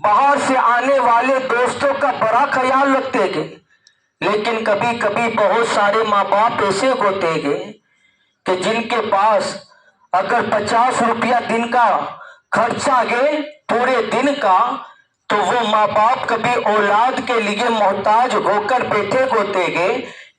باہر سے آنے والے دوستوں کا بڑا خیال رکھتے گے، لیکن کبھی کبھی بہت سارے ماں باپ ایسے ہوتے گے کہ جن کے پاس اگر 50 روپیہ دن کا خرچہ گئے پورے دن کا، تو وہ ماں باپ کبھی اولاد کے لیے محتاج ہو کر بیٹھے ہوتے گے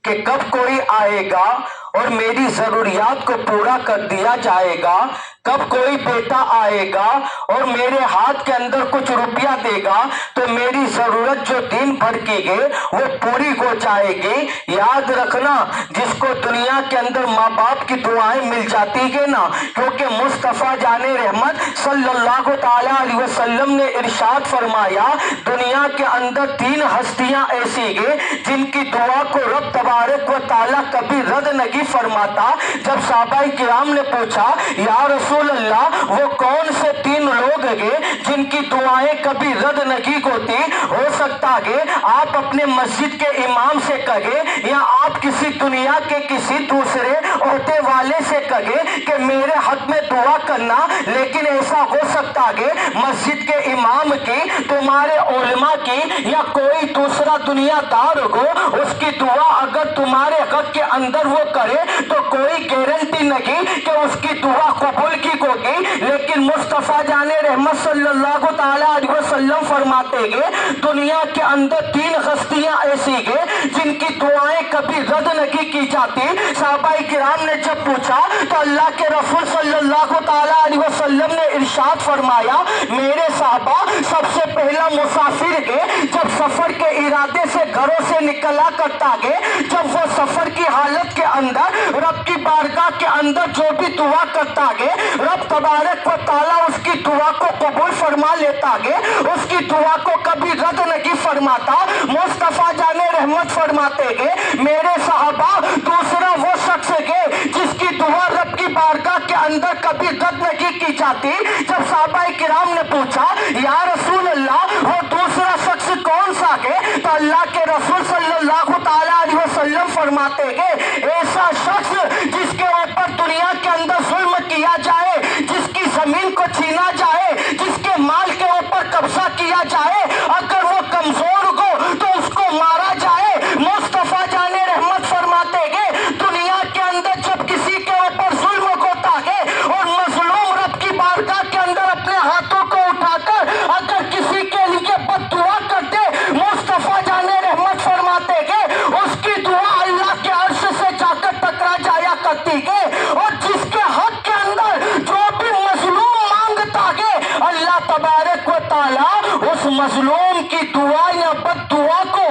کہ کب کوئی آئے گا اور میری ضروریات کو پورا کر دیا جائے گا، کب کوئی بیٹا آئے گا اور میرے ہاتھ کے اندر کچھ روپیہ دے گا تو میری ضرورت جو دن بھر کی گئی وہ پوری ہو جائے گی۔ یاد رکھنا، جس کو دنیا کے اندر ماں باپ کی دعائیں مل جاتی ہے نا، کیونکہ مصطفیٰ جان رحمت صلی اللہ تعالی علیہ وسلم نے ارشاد فرمایا، دنیا کے اندر 3 ہستیاں ایسی ہیں جن کی دعا کو رب تبارک و تعالیٰ کبھی رد نہیں فرماتا۔ جب صحابہ کرام نے پوچھا یا رسول اللہ وہ کون سے 3 لوگ ہیں جن کی دعائیں کبھی رد نہیں ہوتی؟ ہو سکتا ہے آپ اپنے مسجد کے امام سے کہیں یا آپ کسی دنیا کے کسی دوسرے عہدے والے سے کہیں کہ میرے حق میں دعا کرنا، لیکن ایسا ہو سکتا ہے مسجد کے امام کی، تمہارے علماء کی یا کوئی دوسرا دنیا دار ہو، اس کی دعا اگر تمہارے حق کے اندر وہ کرے تو کوئی گارنٹی نہیں کہ اس کی دعا قبول کی ہوگی۔ لیکن مصطفیٰ جان رحمت صلی اللہ تعالی علیہ وسلم فرماتے ہیں دنیا کے اندر 3 ہستیاں ایسی ہیں جن کی دعائیں کبھی رد نہیں کی جاتی۔ صحابہ کرام نے جب پوچھا تو اللہ کے رسول صلی اللہ تعالی علیہ وسلم نے ارشاد فرمایا، میرے صحابہ سب سے پہلا مسافر ہے جب سفر کے ارادے سے گھروں سے نکلا کرتا ہے، جب وہ سفر کی حالت کے اندر رب کی بارگاہ کے اندر جو بھی دعا کرتا ہے رب تبارک و تعالیٰ اس کی دعا کو قبول فرما لیتا ہے، اس کی دعا کو کبھی رد نہیں فرماتا۔ مصطفیٰ جان رحمت فرماتے ہیں میرے صحابہ دوسرا وہ شخص ہے جس کی دعا رب کی بارگاہ کے اندر کبھی رد نہیں کی جاتی۔ جب صحابہ کرام نے پوچھا یا رسول اللہ وہ دوسرا شخص کون سا ہے، تو اللہ کے رسول صلی اللہ تعالی علیہ وسلم فرماتے ہیں ایسا شخص جس کے اوپر دنیا کے اندر ظلم کیا جائے، جس کی زمین کو چھینا جائے، جس کے مال کے اوپر قبضہ کیا جائے، اگر وہ کمزور ہو تو اس کو مارا جائے۔ مصطفیٰ جان رحمت فرماتے ہیں دنیا کے اندر جب کسی کے اوپر ظلم ہوتا ہے اور مظلوم رب کی بارگاہ کے اندر اپنے ہاتھوں کو اٹھا کر اگر کسی کے لیے بد دعا کرتے، مصطفیٰ جان رحمت فرماتے ہیں اس کی دعا اللہ کے عرش سے جا کر ٹکرا جایا کرتی ہے، اور جس کے حق کے اندر جو بھی مظلوم مانگتا ہے اللہ تبارک و تعالی اس مظلوم کی دعا یا بد دعا کو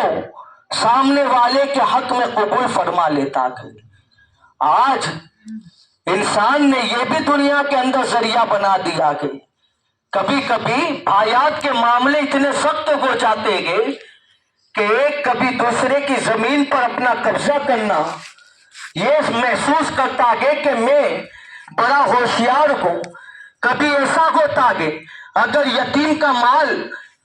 سامنے والے کے حق میں قبول فرما لیتا ہے۔ آج انسان نے یہ بھی دنیا کے اندر ذریعہ بنا دیا ہے، کبھی کبھی بھائیات کے معاملے اتنے سخت ہو جاتے ہیں کہ ایک کبھی دوسرے کی زمین پر اپنا قبضہ کرنا یہ محسوس کرتا ہے کہ میں بڑا ہوشیار ہوں۔ کبھی ایسا ہوتا ہے اگر یتیم کا مال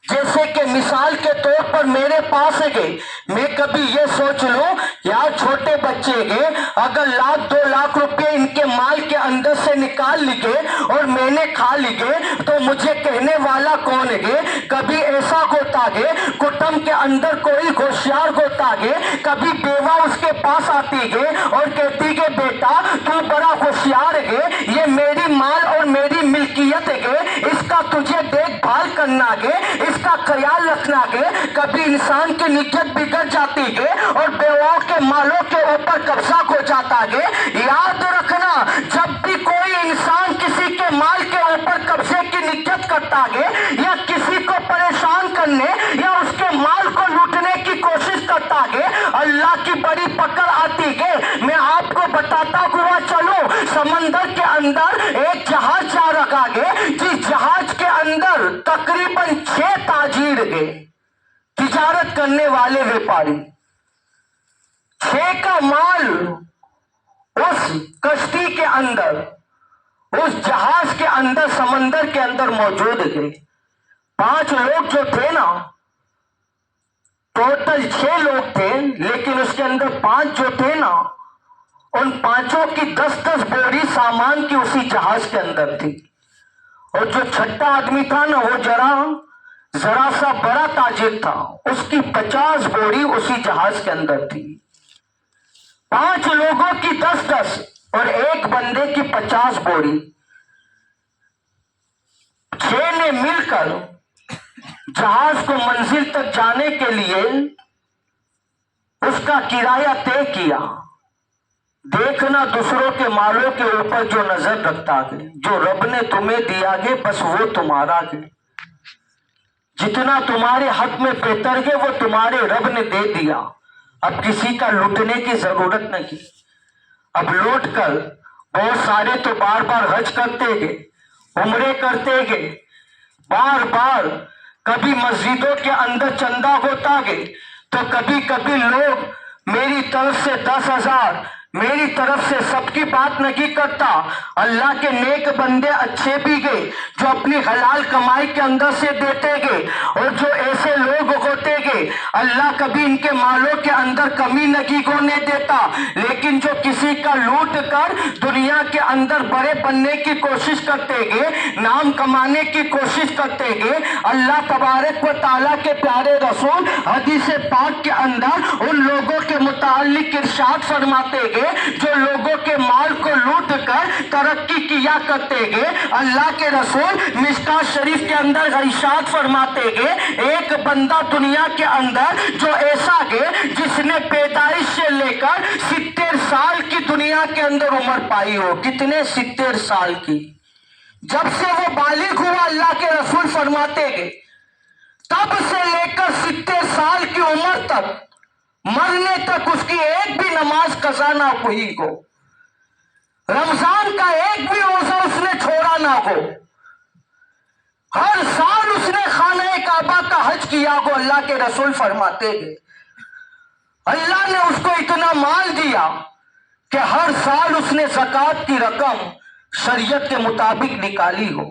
جیسے کہ مثال کے طور پر میرے پاس ہے، میں کبھی یہ سوچ لوں یار چھوٹے بچے ہیں، اگر 1,00,000 2 لاکھ روپے ان کے مال کے اندر سے نکال لیے اور میں نے کھا لیے تو مجھے کہنے والا کون ہے؟ کبھی ایسا ہوتا ہے کٹمب کے اندر کوئی ہوشیار ہوتا ہے، کبھی بیوہ اس کے پاس آتی ہے اور کہتی ہے بیٹا تو بڑا ہوشیار ہے، یہ میری مال اور میری ملکیت ہے، اس کا تجھے دیکھ بھال کرنا ہے، اس کا خیال رکھنا ہے۔ کبھی انسان کی نیت بگڑ جاتی ہے اور بیواؤں کے مالوں کے اوپر قبضہ ہو جاتا ہے۔ یاد رکھنا جب بھی کوئی انسان کسی کے مال کے اوپر قبضے کی نیت کرتا ہے یا کسی کو پریشان کرنے یا اس کے مال کو لوٹنے کی کوشش کرتا ہے، اللہ کی بڑی پکڑ آتی ہے۔ میں آپ کو بتاتا ہوا چلوں سمندر کے اندر ایک جہاز جا رہا ہے، جس جہاز کے اندر تقریباً 6 تاجر ہیں، تجارت کرنے والے ویپاری، 6 کا مال اس کشتی کے اندر اس جہاز کے اندر سمندر کے اندر موجود ہے۔ 5 لوگ جو تھے نا، ٹوٹل 6 لوگ تھے لیکن اس کے اندر 5 جو تھے نا، ان 5 کی 10 بوری سامان کی اسی جہاز کے اندر تھی، اور جو 6واں آدمی تھا نا وہ ذرا ذرا سا بڑا تاجر تھا، اس کی 50 بوری اسی جہاز کے اندر تھی، 5 لوگوں کی 10 اور ایک بندے کی 50 بوری، 6 نے مل کر جہاز کو منزل تک جانے کے لیے اس کا کرایہ طے کیا۔ دیکھنا دوسروں کے مالوں کے اوپر جو نظر رکھتا ہے، جو رب نے تمہیں دیا گے بس وہ تمہارا ہے، جتنا تمہارے حق میں بہتر ہے وہ تمہارے رب نے دے دیا، اب کسی کا لوٹنے کی ضرورت نہیں۔ اب لوٹ کر بہت سارے تو بار بار حج کرتے گئے، عمرے کرتے گئے، بار بار کبھی مسجدوں کے اندر چندہ ہوتا گئے تو کبھی کبھی لوگ میری طرف سے 10,000 میری طرف سے سب کی بات نہیں کرتا، اللہ کے نیک بندے اچھے بھی گئے جو اپنی حلال کمائی کے اندر سے دیتے گئے، اور جو ایسے لوگ ہوتے گئے اللہ کبھی ان کے مالوں کے اندر کمی نہیں ہونے دیتا، لیکن جو کسی کا لوٹ کر دنیا کے اندر بڑے بننے کی کوشش کرتے گئے، نام کمانے کی کوشش کرتے گئے، اللہ تبارک و تعالیٰ کے پیارے رسول حدیث پاک کے اندر ان لوگوں کے متعلق ارشاد فرماتے گئے جو لوگوں کے مال کو لوٹ کر ترقی کیا کرتے گئے۔ اللہ کے رسول مشکاۃ شریف کے اندر ارشاد فرماتے گئے ایک بندہ دنیا کے اندر جو ایسا گئے جس نے پیدائش سے لے کر 70 سال کی دنیا کے اندر عمر پائی ہو، کتنے 70 سال کی، جب سے وہ بالغ ہوا اللہ کے رسول فرماتے گئے تب سے لے کر 70 سال کی عمر تک مرنے تک اس کی ایک بھی نماز قضا نہ ہوئی ہو، رمضان کا ایک بھی روزہ اس نے چھوڑا نہ ہو، ہر سال اس نے خانہ کعبہ کا حج کیا ہو۔ اللہ کے رسول فرماتے ہیں اللہ نے اس کو اتنا مال دیا کہ ہر سال اس نے زکوٰۃ کی رقم شریعت کے مطابق نکالی ہو۔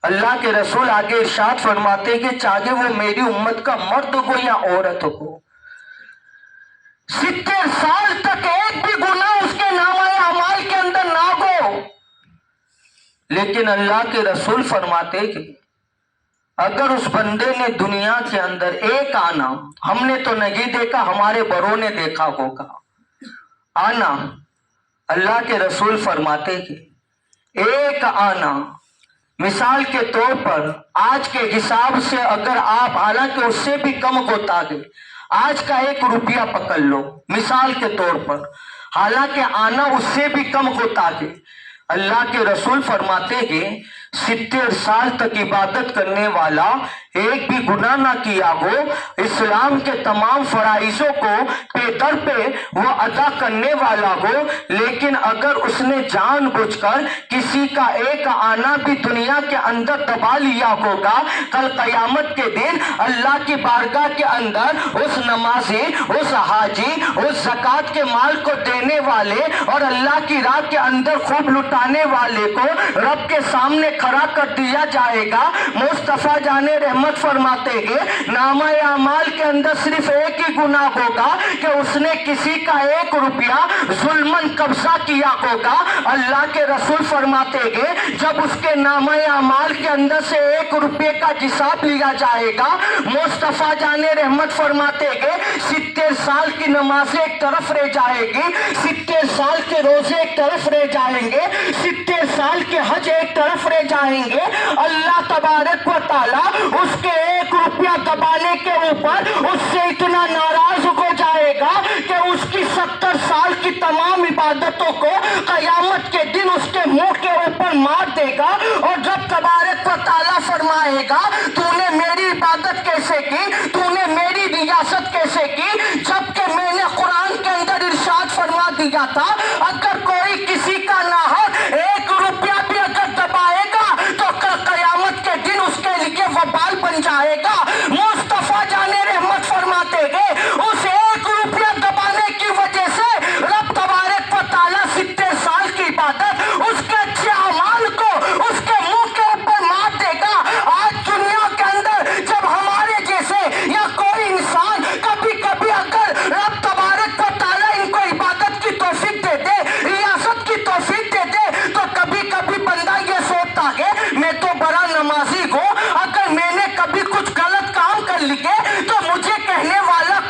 اللہ کے رسول آگے ارشاد فرماتے کہ چاہے وہ میری امت کا مرد ہو یا عورت ہو، 70 سال تک ایک بھی گناہ اس کے نامہ اعمال کے اندر نہ ہو، لیکن اللہ کے رسول فرماتے کہ اگر اس بندے نے دنیا کے اندر ایک آنا، ہم نے تو نہیں دیکھا ہمارے بڑوں نے دیکھا ہوگا آنا، اللہ کے رسول فرماتے کہ ایک آنا مثال کے طور پر آج کے حساب سے اگر آپ، حالانکہ اس سے بھی کم ہوتا ہے، آج کا 1 روپیہ پکڑ لو مثال کے طور پر، حالانکہ آنا اس سے بھی کم ہوتا ہے، اللہ کے رسول فرماتے ہیں 70 سال تک عبادت کرنے والا ایک بھی گناہ نہ کیا ہو، اسلام کے تمام فرائضوں کو پے در پہ وہ ادا کرنے والا ہو، لیکن اگر اس نے جان بوجھ کر کسی کا ایک آنا بھی دنیا کے اندر دبا لیا ہوگا، کل قیامت کے دن اللہ کی بارگاہ کے اندر اس نمازی، اس حاجی، اس زکوٰۃ کے مال کو دینے والے اور اللہ کی راہ کے اندر خوب لٹانے والے کو رب کے سامنے کھڑا کر دیا جائے گا۔ مصطفیٰ جان رحمت فرماتے ہیں نامہ اعمال کے اندر صرف ایک ہی گناہ ہوگا کہ اس نے کسی کا 1 روپیہ ظلمن قبضہ کیا ہوگا۔ اللہ کے رسول فرماتے ہیں جب اس کے نامہ اعمال کے اندر سے 1 روپے کا حساب لیا جائے گا، مصطفیٰ جان رحمت فرماتے ہیں 70 سال کی نمازیں ایک طرف رہ جائے گی، 70 سال کے روزے ایک طرف رہ جائیں گے، 70 سال کے حج ایک طرف رہ جائیں گے، اللہ تبارک و تعالیٰ اس کے 1 روپیہ دبانے کے اوپر اس سے اتنا ناراض ہو جائے گا کہ اس کی 70 سال کی تمام عبادتوں کو قیامت کے دن اس کے منہ کے اوپر مار دے گا، اور جب تبارک و تعالیٰ فرمائے گا تو نے میری عبادت کیسے کی، تو نے میری ریاست کیسے کی، جبکہ میں نے قرآن کے اندر ارشاد فرما دیا تھا اگر کوئی کسی کا ناحق 1 روپیہ بھی اگر دبائے گا تو کل قیامت کے دن اس کے لیے وبال بن جائے گا۔ مصطفیٰ جان رحمت فرماتے گئے اس 1 روپیہ دبانے کی وجہ سے رب تبارک و تعالیٰ 70 سال کی عبادت اس کے اچھے اعمال کو اس کے منہ کے اوپر مار دے گا۔ آج دنیا کے اندر جب ہمارے جیسے یا کوئی انسان کبھی کبھی اگر رب تبارک و تعالیٰ ان کو عبادت کی توفیق دے دے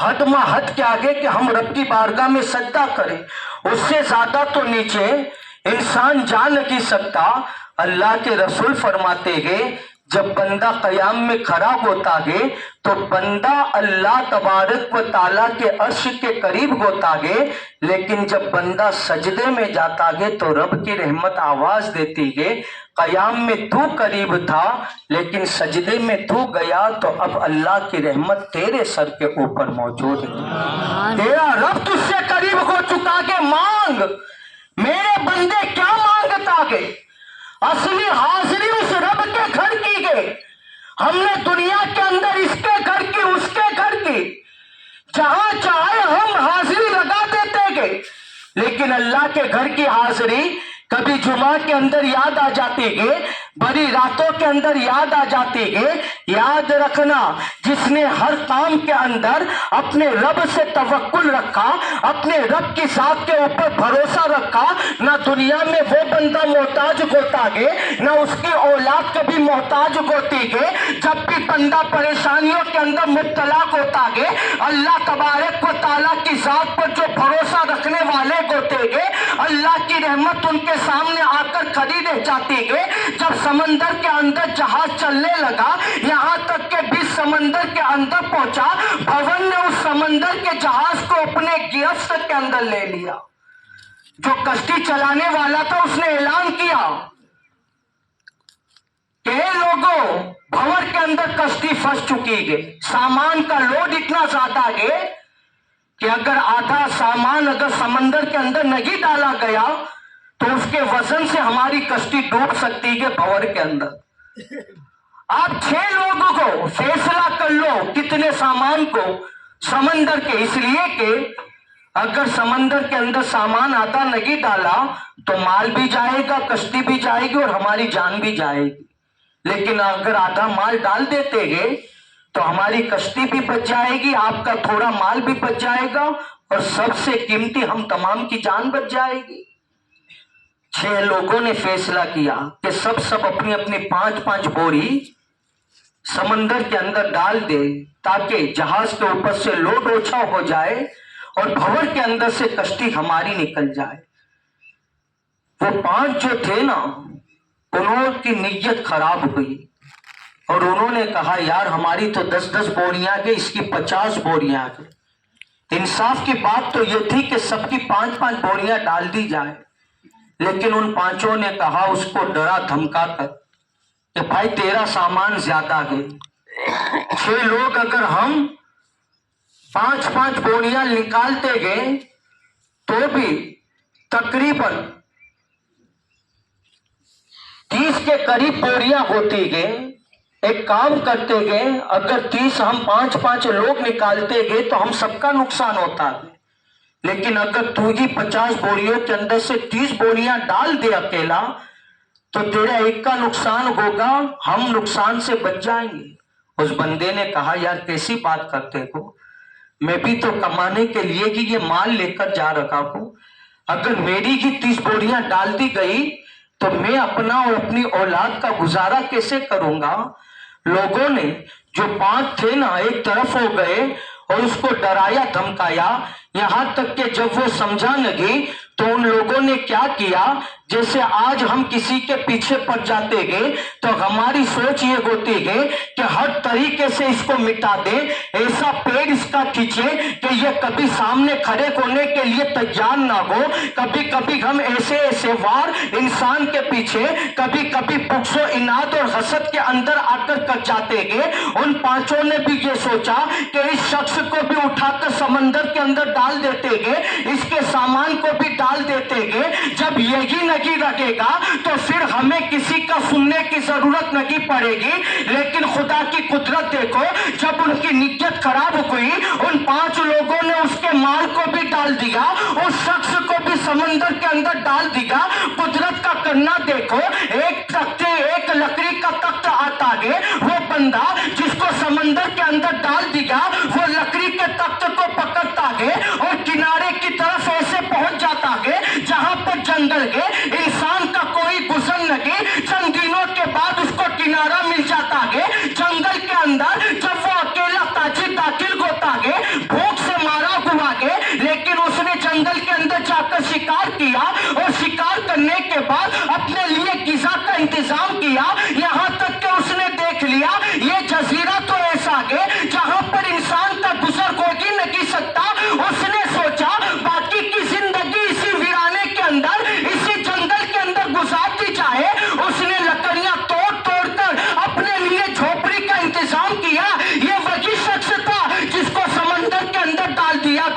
حد ما حد کے آگے کہ ہم رب کی بارگاہ میں سجدہ کریں، اس سے زیادہ تو نیچے انسان جا نہیں سکتا۔ اللہ کے رسول فرماتے گئے جب بندہ قیام میں کھڑا ہوتا گے تو بندہ اللہ تبارک و تعالیٰ کے عرش کے قریب ہوتا گے، لیکن جب بندہ سجدے میں جاتا گے تو رب کی رحمت آواز دیتی گے قیام میں تو قریب تھا لیکن سجدے میں تو گیا تو اب اللہ کی رحمت تیرے سر کے اوپر موجود ہے، تیرا رب تجھ سے قریب ہو چکا کہ مانگ۔ میرے بندے کیا مانگتا گے؟ اصلی حاضری اس رب کے گھر کی گئے، ہم نے دنیا کے اندر اس کے گھر کی اس کے گھر کی، جہاں چاہے ہم حاضری لگا دیتے گئے، لیکن اللہ کے گھر کی حاضری کبھی جمعہ کے اندر یاد آ جاتی گے، بڑی راتوں کے اندر یاد آ جاتی گے۔ یاد رکھنا جس نے ہر کام کے اندر اپنے رب سے توکل رکھا، اپنے رب کی ذات کے اوپر بھروسہ رکھا، نہ دنیا میں وہ بندہ محتاج ہوتا گے نہ اس کی اولاد کبھی محتاج ہوتی گے۔ جب بھی بندہ پریشانیوں کے اندر مبتلا ہوتا گے، اللہ تبارک و تعالیٰ کی ذات پر جو بھروسہ رکھنے والے ہوتے گے، اللہ کی رحمت ان کے سامنے آ کر کھڑی رہ جاتی گے۔ جب سمندر کے اندر جہاز چلنے لگا، یہاں تک کہ بیچ سمندر کے اندر پہنچا، بھون نے اس سمندر کے جہاز کو اپنے گرفت کے اندر لے لیا۔ جو کشتی چلانے والا تھا اس نے اعلان کیا کہ اے لوگوں، بھور کے اندر کشتی پھنس چکی ہے، سامان کا لوڈ اتنا زیادہ ہے کہ اگر آدھا سامان اگر سمندر کے اندر نہیں ڈالا گیا تو اس کے وزن سے ہماری کشتی ڈوب سکتی ہے بھور کے اندر۔ آپ 6 لوگوں کو فیصلہ کر لو کتنے سامان کو سمندر کے، اس لیے کہ اگر سمندر کے اندر سامان آدھا نہیں ڈالا تو مال بھی جائے گا، کشتی بھی جائے گی اور ہماری جان بھی جائے گی، لیکن اگر آدھا مال ڈال دیتے گے تو ہماری کشتی بھی بچ جائے گی، آپ کا تھوڑا مال بھی بچ جائے گا اور سب سے قیمتی ہم تمام کی جان بچ جائے گی۔ 6 لوگوں نے فیصلہ کیا کہ سب اپنی اپنی 5 بوری سمندر کے اندر ڈال دے تاکہ جہاز کے اوپر سے لوڈ اوچھا ہو جائے اور بھور کے اندر سے کشتی ہماری نکل جائے۔ وہ 5 جو تھے نا، انہوں کی نیت خراب ہوئی اور انہوں نے کہا یار ہماری تو 10 بوریاں گئی، اس کی 50 بوریاں گئی۔ انصاف کی بات تو یہ تھی کہ سب کی 5 بوریاں ڈال دی جائے، لیکن ان 5 نے کہا اس کو ڈرا دھمکا کر کہ بھائی تیرا سامان زیادہ ہے، 6 لوگ اگر ہم 5 بوریاں نکالتے گئے تو بھی تقریباً 30 کے قریب بوریاں ہوتی گئے۔ ایک کام کرتے گئے، اگر 30 ہم 5 لوگ نکالتے گئے تو ہم سب کا نقصان ہوتا ہے، لیکن اگر تو ہی 50 بوریوں کے اندر سے 30 بوریاں ڈال دے اکیلا تو تیرا ایک کا نقصان ہوگا، ہم نقصان سے بچ جائیں گے۔ اس بندے نے کہا یار کیسی بات کرتے ہو، میں بھی تو کمانے کے لیے ہی یہ مال لے کر جا رہا ہوں، اگر میری ہی 30 بوریاں ڈال دی گئی تو میں اپنا اور اپنی اولاد کا گزارا کیسے کروں گا؟ لوگوں نے جو 5 تھے نا ایک طرف ہو گئے اور اس کو ڈرایا دھمکایا، یہاں تک کہ جب وہ سمجھا نہیں تو ان لوگوں نے کیا کیا، جیسے آج ہم کسی کے پیچھے پڑ جاتے گے تو ہماری سوچ یہ ہوتی ہے کہ ہر طریقے سے اس کو مٹا دے، ایسا پیڑ اس کا کھینچے کہ یہ کبھی سامنے کھڑے ہونے کے لیے تیار نہ ہو۔ کبھی ہم ایسے وار انسان کے پیچھے کبھی بغض و عناد اور حسد کے اندر آ کر جاتے گے۔ ان 5 نے بھی یہ سوچا کہ اس شخص کو بھی اٹھا کر سمندر کے اندر ڈال دیتے گے، اس کے سامان کو بھی ڈال دیتے گے۔ جب یہی نہیں رکھے گا تو پھر ہمیں کسی کا سننے کی ضرورت نہیں پڑے گی۔ لیکن خدا کی قدرت دیکھو، جب ان کی نیت خراب ہوئی، ان 5 لوگوں نے اس کے مال کو بھی ڈال دیا، اس شخص کو بھی سمندر کے اندر ڈال دیا۔ قدرت کا کرنا دیکھو، ایک لکڑی کا تخت آتا ہے، وہ بندہ جس کو سمندر کے اندر ڈال دیا وہ لکڑی کے تخت کو پکڑتا ہے اور کنارے کی طرف ایسے پہنچ جاتا ہے جہاں پر جنگل ہے، انسان کا کوئی گزر نہیں۔ چند دنوں کے بعد اس کو کنارہ مل جاتا ہے۔ جنگل کے اندر جب وہ اکیلا تاجر داخل ہوتا ہے، بھوک